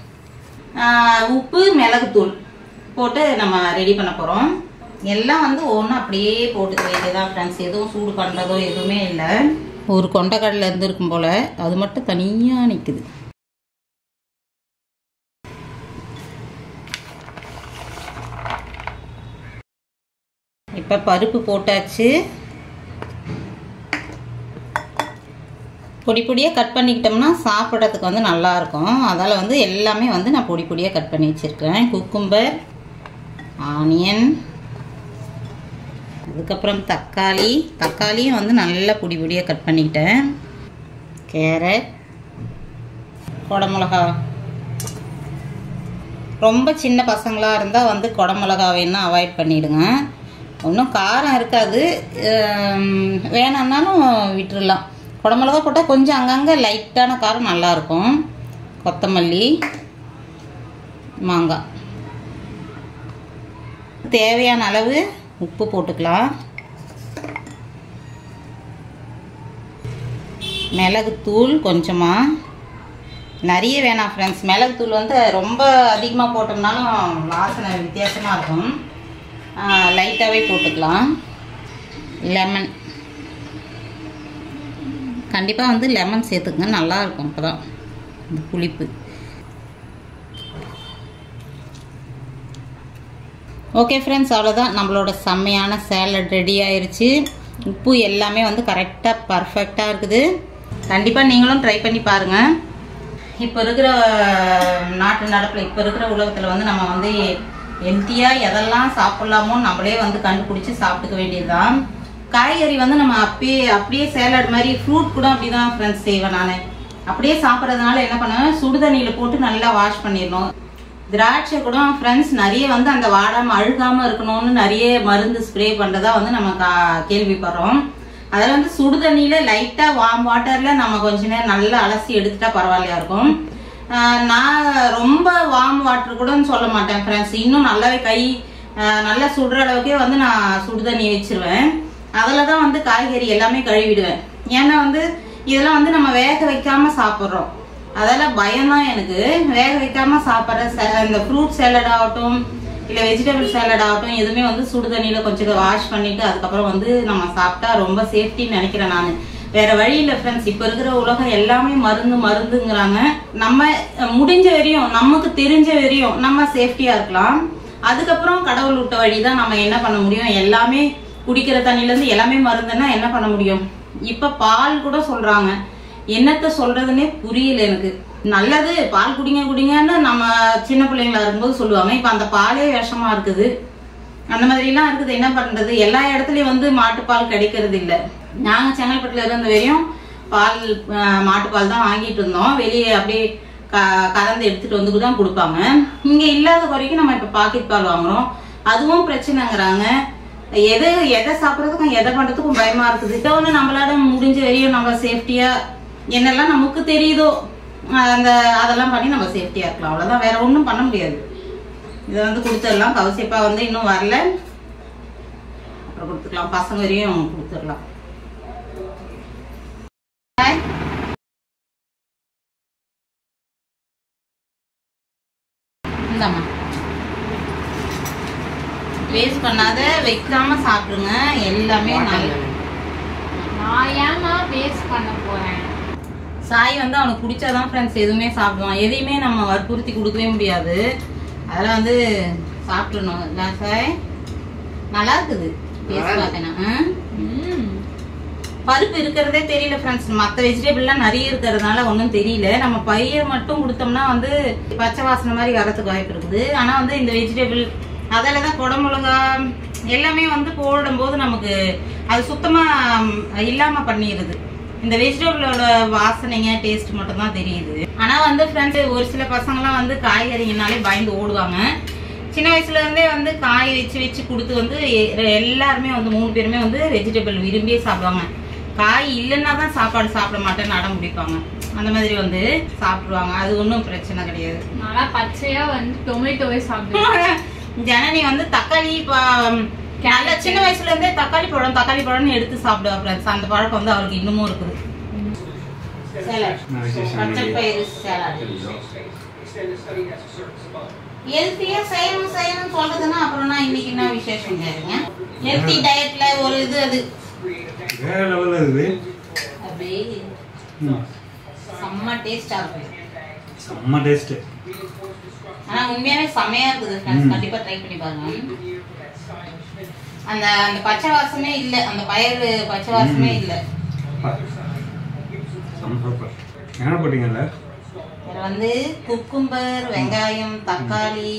உப்பு மிளகுத்தூள் போட்டு நம்ம ரெடி பண்ண போகிறோம். எல்லாம் வந்து ஒன்றும் அப்படியே போட்டுக்க வேண்டியதான் ஃப்ரெண்ட்ஸ். எதுவும் சூடு பண்ணுறதோ எதுவுமே இல்லை. ஒரு கொண்டைக்கடலை இருந்திருக்கும் போல் அது மட்டும் தனியாக நிற்குது. இப்போ பருப்பு போட்டாச்சு. பொடி பொடியாக கட் பண்ணிக்கிட்டோம்னா சாப்பிட்றதுக்கு வந்து நல்லாயிருக்கும். அதால் வந்து எல்லாமே வந்து நான் பொடி பொடியாக கட் பண்ணி வச்சுருக்கேன். குக்கும்பர், ஆனியன், அதுக்கப்புறம் தக்காளியும் வந்து நல்லா பொடி பொடியாக கட் பண்ணிக்கிட்டேன். கேரட், குடமிளகா. ரொம்ப சின்ன பசங்களாக இருந்தால் வந்து குடமிளகா வேணும்னா அவாய்ட் பண்ணிவிடுங்க. ஒன்றும் காரம் இருக்காது, வேணான்னாலும் விட்டுடலாம். குடமிளகா போட்டால் கொஞ்சம் அங்கங்கே லைட்டான காரம் நல்லாயிருக்கும். கொத்தமல்லி, மாங்காய், தேவையான அளவு உப்பு போட்டுக்கலாம். மிளகுத்தூள் கொஞ்சமாக, நிறைய வேணாம் ஃப்ரெண்ட்ஸ். மிளகுத்தூள் வந்து ரொம்ப அதிகமாக போட்டோம்னாலும் வாசனை வித்தியாசமாக இருக்கும். லைட்டாகவே போட்டுக்கலாம். லெமன், கண்டிப்பாக வந்து லெமன் சேர்த்துக்குங்க, நல்லாயிருக்கும். அப்போ தான் இந்த புளிப்பு. ஓகே ஃப்ரெண்ட்ஸ், அவ்வளோதான். நம்மளோட செம்மையான சேலட் ரெடி ஆயிடுச்சு. உப்பு எல்லாமே வந்து கரெக்டாக பர்ஃபெக்டாக இருக்குது. கண்டிப்பாக நீங்களும் ட்ரை பண்ணி பாருங்கள். இப்போ இருக்கிற நாட்டு நடப்பில், இப்போ இருக்கிற உலகத்தில் வந்து நம்ம வந்து ஹெல்த்தியாக எதெல்லாம் சாப்பிட்லாமோ நம்மளே வந்து கண்டுபிடிச்சி சாப்பிட்டுக்க வேண்டியது தான். காய்கறி வந்து நம்ம அப்படியே சேலட் மாதிரி, ஃப்ரூட் கூட அப்படி தான் ஃப்ரெண்ட்ஸ் செய்வேன் நான். அப்படியே சாப்பிட்றதுனால என்ன பண்ணுவேன், சுடுதண்ணியில் போட்டு நல்லா வாஷ் பண்ணிடணும். திராட்சை கூட ஃப்ரெண்ட்ஸ் நிறைய வந்து அந்த வாடாமல் அழுகாமல் இருக்கணும்னு நிறைய மருந்து ஸ்ப்ரே பண்ணுறதா வந்து நம்ம கேள்விப்படுறோம். அதில் வந்து சுடுதண்ணியில் லைட்டாக வார்ம் வாட்டரில் நம்ம கொஞ்ச நேரம் நல்லா அலசி எடுத்துட்டா பரவாயில்லையா இருக்கும். நான் ரொம்ப வார்ம் வாட்டர் கூட சொல்ல மாட்டேன் ஃப்ரெண்ட்ஸ். இன்னும் நல்லாவே நல்லா சுடுற அளவுக்கே வந்து நான் சுடுதண்ணி வச்சிருவேன். அதில் தான் வந்து காய்கறி எல்லாமே கழுவிடுவேன். ஏன்னா வந்து இதெல்லாம் வந்து நம்ம வேக வைக்காம சாப்பிட்றோம். அதெல்லாம் பயம்தான் எனக்கு. வேக வைக்காம சாப்பிட்ற இந்த ஃப்ரூட் சேலட் ஆகட்டும், இல்லை வெஜிடபிள் சேலட் ஆகட்டும், எதுவுமே வந்து சுடு தண்ணியில் கொஞ்சம் வாஷ் பண்ணிட்டு அதுக்கப்புறம் வந்து நம்ம சாப்பிட்டா ரொம்ப சேஃப்டின்னு நினைக்கிறேன் நான். வேற வழி இல்லை ஃப்ரெண்ட்ஸ். இப்போ இருக்கிற உலகம் எல்லாமே மருந்துங்கிறாங்க. நம்ம முடிஞ்ச வரையும், நமக்கு தெரிஞ்ச வரையும் நம்ம சேஃப்டியா இருக்கலாம். அதுக்கப்புறம் கடவுள் விட்ட வழி தான் நம்ம என்ன பண்ண முடியும். எல்லாமே குடிக்கிற தண்ணியிலேருந்து எல்லாமே மருந்துன்னா என்ன பண்ண முடியும். இப்போ பால் கூட சொல்றாங்க, என்னத்த சொல்றதுன்னே புரியல எனக்கு. நல்லது பால் குடிங்கன்னு நம்ம சின்ன பிள்ளைங்களா இருக்கும்போது சொல்லுவாங்க. இப்போ அந்த பாலே விஷமா இருக்குது. அந்த மாதிரிலாம் இருக்குது. என்ன பண்றது, எல்லா இடத்துலயும் வந்து மாட்டுப்பால் கிடைக்கிறது இல்லை. நாங்க செங்கல்பட்டுல இருந்த வரையும் பால் மாட்டுப்பால் தான் வாங்கிட்டு இருந்தோம். வெளியே அப்படியே கலந்து எடுத்துட்டு வந்து தான் கொடுப்பாங்க. இங்க இல்லாத வரைக்கும் நம்ம இப்ப பாக்கெட் பால் வாங்குறோம். அதுவும் பிரச்சனைங்கிறாங்க. எதை சாப்பிட்றதுக்கும் எதை பண்றதுக்கும் பயமா இருக்குது. இதை ஒண்ணு நம்மளால முடிஞ்ச வரையும் நம்ம சேஃப்டியா என்னெல்லாம் நமக்கு தெரியுதோ அதெல்லாம் பண்ணி நம்ம சேஃப்டியா இருக்கலாம். அவ்வளவுதான், வேற ஒன்றும் பண்ண முடியாது. இதை வந்து கொடுத்துடலாம். கவுசிப்பா வந்து இன்னும் வரல, அப்புறம் கொடுத்துக்கலாம். பசங்க வரையும் கொடுத்துடலாம். இந்தாம்மா, வேஸ்ட் பண்ணாத, வைக்காம சாப்பிடுங்க. எல்லாமே நான் ஏமா வேஸ்ட் பண்ண போறேன். சாய் வந்து அவனுக்கு பிடிச்சாதான் ஃப்ரெண்ட்ஸ் எதுவுமே சாப்பிடுவான். எதையுமே நம்ம வற்புறுத்தி கொடுக்கவே முடியாது. அதெல்லாம் வந்து சாப்பிடணும். இல்லை சாய், நல்லா இருக்குது. டேஸ்ட் பார்த்தேன்னா பருப்பு இருக்கிறதே தெரியல ஃப்ரெண்ட்ஸ். மற்ற வெஜிடபிள்லாம் நிறைய இருக்கிறதுனால ஒன்றும் தெரியல. நம்ம பயிர் மட்டும் கொடுத்தோம்னா வந்து பச்சை வாசனை மாதிரி வரத்துக்கு வாய்ப்பு இருக்குது. ஆனால் வந்து இந்த வெஜிடபிள் அதில் தான் குடமிளகா எல்லாமே வந்து போடும்போது நமக்கு அது சுத்தமாக இல்லாமல் பண்ணிடுது. இந்த வெஜிடபிளோட வாசனைங்க டேஸ்ட் மட்டும் தான் தெரியுது. ஆனால் வந்து ஃப்ரெண்ட்ஸ் ஒரு சில பசங்களாம் வந்து காய்கறிங்கனாலே பயந்து ஓடுவாங்க. சின்ன வயசுல இருந்தே வந்து காய் வச்சு கொடுத்து வந்து எல்லாருமே வந்து 3 பேருமே வந்து வெஜிடபிள் விரும்பியே சாப்பிடுவாங்க. காய் இல்லைன்னா தான் சாப்பாடு சாப்பிட மாட்டேன்னு அடம் பிடிப்பாங்க. அந்த மாதிரி வந்து சாப்பிடுவாங்க. அது ஒன்றும் பிரச்சனை கிடையாது. நல்லா பச்சையா வந்து டொமேட்டோவே சாப்பிடுவாங்க. ஜனனி வந்து தக்காளி நல்ல சின்ன வயசுல இருந்தே தக்காளி பழம்னு எடுத்து சாப்பிடுவா ஃப்ரெண்ட்ஸ். அந்த பழக்கம் வந்து அவருக்கு இன்னமும் இருக்குது. பச்சைப்பயிறு சேலட் ஹெல்த்தியா செய்யணும் சொல்றதுன்னா அப்புறம்னா இன்னைக்கு என்ன விசேஷம் கேக்குறீங்க? ஹெல்த்தி டயட்ல ஒரு இது அது வேற லெவல்ல இருக்கு. அப்படியே செம்ம டேஸ்டா இருக்கு. செம்ம டேஸ்ட். ஆனா உண்மையாவே செமையா இருக்குது ஃப்ரெண்ட்ஸ். கண்டிப்பா ட்ரை பண்ணி பாருங்க. அந்த அந்த பச்சை வாசமே இல்ல, அந்த பயிறு பச்சை வாசமே இல்ல. என்ன போட்டீங்கல்ல? இதுல வந்து குக்கும்பர், வெங்காயம், தக்காளி,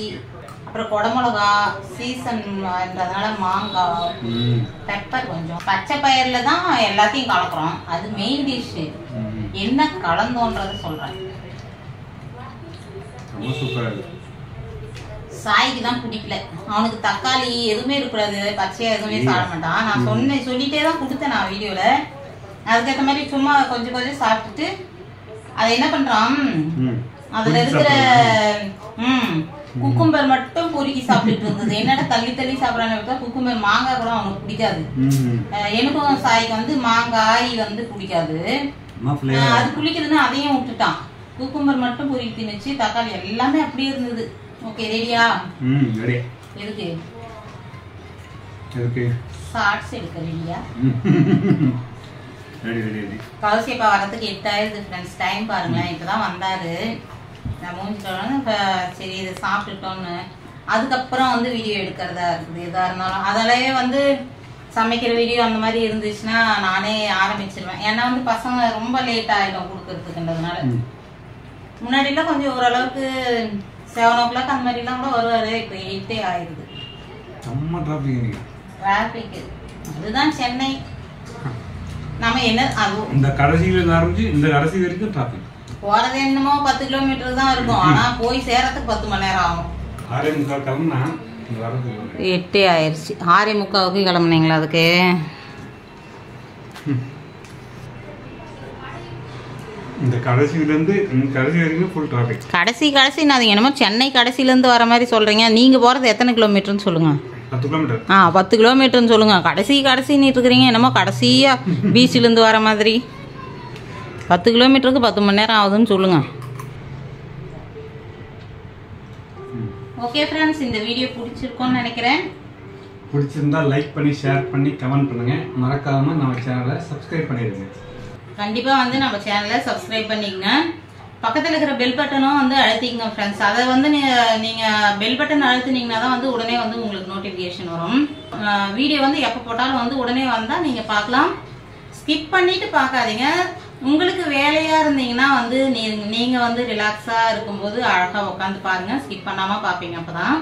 அப்புறம் குடமிளகா, சீசன்றதுனால மாங்காய், பெப்பர் கொஞ்சம். பச்சை பயிர்ல தான் எல்லாத்தையும் கலக்குறோம். அது மெயின் டிஷ். என்ன கலந்தோன்றத சொல்றேன். சூப்பரா இருக்கு. சாய்க்கு தான் பிடிக்கல. அவனுக்கு தக்காளி எதுவுமே இருக்கக்கூடாது, பச்சையா எதுவுமே சாப்பிட மாட்டான். நான் சொல்லிட்டே தான் கொடுத்தேன் நான் வீடியோல. அதுக்கேற்ற மாதிரி சும்மா கொஞ்சம் சாப்பிட்டுட்டு அதை என்ன பண்றான், அதுல இருக்கிற குக்கும்பர் மட்டும் பொறுக்கி சாப்பிட்டுட்டு இருந்தது. என்னடா தள்ளி சாப்பிடறான்னு குக்கும்பர், மாங்காய் கூட அவனுக்கு பிடிக்காது. எனக்கும் சாய்க்கு வந்து மாங்காய் வந்து பிடிக்காது. அது பிடிக்குதுன்னு அதையும் விட்டுட்டான். குக்கும்பர் மட்டும் பொறுக்கி தின்னுச்சு. தக்காளி எல்லாமே அப்படியே இருந்தது. ஓகே, ரெடியா? ரெடி. எதுக்கு? எதுக்கு? ஷார்ட்ஸ் எடுக்க ரெடியா? ரெடி. கௌசியப்பா வரதுக்கு 8 ஆயிடுது ஃப்ரெண்ட்ஸ். டைம் பாருங்களேன். இப்பதான் வந்தாரு. நான் மூஞ்சிட்டோன்னு இப்போ சரி இதை சாப்பிட்டுட்டோன்னு அதுக்கப்புறம் வந்து வீடியோ எடுக்கிறதா இருக்குது. எதாக இருந்தாலும் அதெல்லாவே வந்து சமைக்கிற வீடியோ அந்த மாதிரி இருந்துச்சுன்னா நானே ஆரம்பிச்சிருவேன். ஏன்னா வந்து பசங்க ரொம்ப லேட் ஆகிடும் கொடுக்கறதுக்குன்றதுனால. முன்னாடிலாம் கொஞ்சம் ஓரளவுக்கு 7 o'clock அந்த மாதிரிலாம் கூட வருவாரு. இப்போ 8 ஆயிடுது. டிராபிக் அதுதான் சென்னை. நம்ம என்ன அது இந்த கடைசியில ஆரம்பிச்சு இந்த கடைசி வரைக்கும் டிராபிக். போறது என்னமோ 10 கிலோமீட்டர் தான் இருக்கும். ஆனா போய் சேரத்துக்கு 10 மணி நேரம் ஆகும். 6:45 கிளம்புனா 8 ஆயிடுச்சு. 6:45 கிளம்புனீங்களா? அதுக்கு இந்த கடைசியில இருந்து கடைசி வரைக்கும் ஃபுல் டிராபிக். கடைசி நான் என்னமோ சென்னை கடைசில இருந்து வர மாதிரி சொல்றீங்க. நீங்க போறது எத்தனை கிலோமீட்டர்னு சொல்லுங்க. 10 கிலோமீட்டர். 10 கிலோமீட்டர்னு சொல்லுங்க. கடைசின்னு இருக்கிறீங்க. என்னமோ கடைசியா பீச்ல இருந்து வர மாதிரி. 10 கிலோமீட்டருக்கு 10 மணி நேரம் ஆகுதுன்னு சொல்லுங்க. ஓகே ஃப்ரெண்ட்ஸ், இந்த வீடியோ பிடிச்சிருக்கோன்னு நினைக்கிறேன். பிடிச்சிருந்தா லைக் பண்ணி ஷேர் பண்ணி கமெண்ட் பண்ணுங்க. மறக்காம நம்ம சேனலை சப்ஸ்கிரைப் பண்ணிடுங்க. கண்டிப்பா வந்து நம்ம சேனலை சப்ஸ்கிரைப் பண்ணிக்கங்க. பக்கத்தில் இருக்கிற பெல் பட்டனும் வந்து அழுத்திக்கங்க ஃப்ரெண்ட்ஸ். அதை வந்து நீங்க பெல் பட்டன் அழுத்தினீங்கன்னா தான் வந்து உடனே வந்து உங்களுக்கு நோட்டிஃபிகேஷன் வரும். வீடியோ வந்து எப்போ போட்டாலும் வந்து உடனே வந்தால் நீங்க பார்க்கலாம். ஸ்கிப் பண்ணிட்டு பார்க்காதீங்க. உங்களுக்கு வேலையா இருந்தீங்கன்னா வந்து நீங்க வந்து ரிலாக்ஸா இருக்கும்போது அழகா உட்காந்து பாருங்க. ஸ்கிப் பண்ணாம பாப்பீங்க. அப்பதான்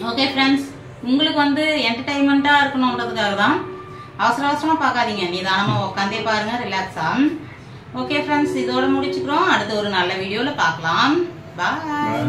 ஓகே ஃப்ரெண்ட்ஸ், உங்களுக்கு வந்து என்டர்டைன்மெண்டா இருக்கணும்ன்றதுக்காக தான். அவசரமா பார்க்காதீங்க. நிதானமா உட்காந்தே பாருங்க, ரிலாக்ஸா. ஓகே ஃப்ரெண்ட்ஸ், இதோட முடிச்சுக்கிறோம். அடுத்து ஒரு நல்ல வீடியோல பார்க்கலாம். பாய்.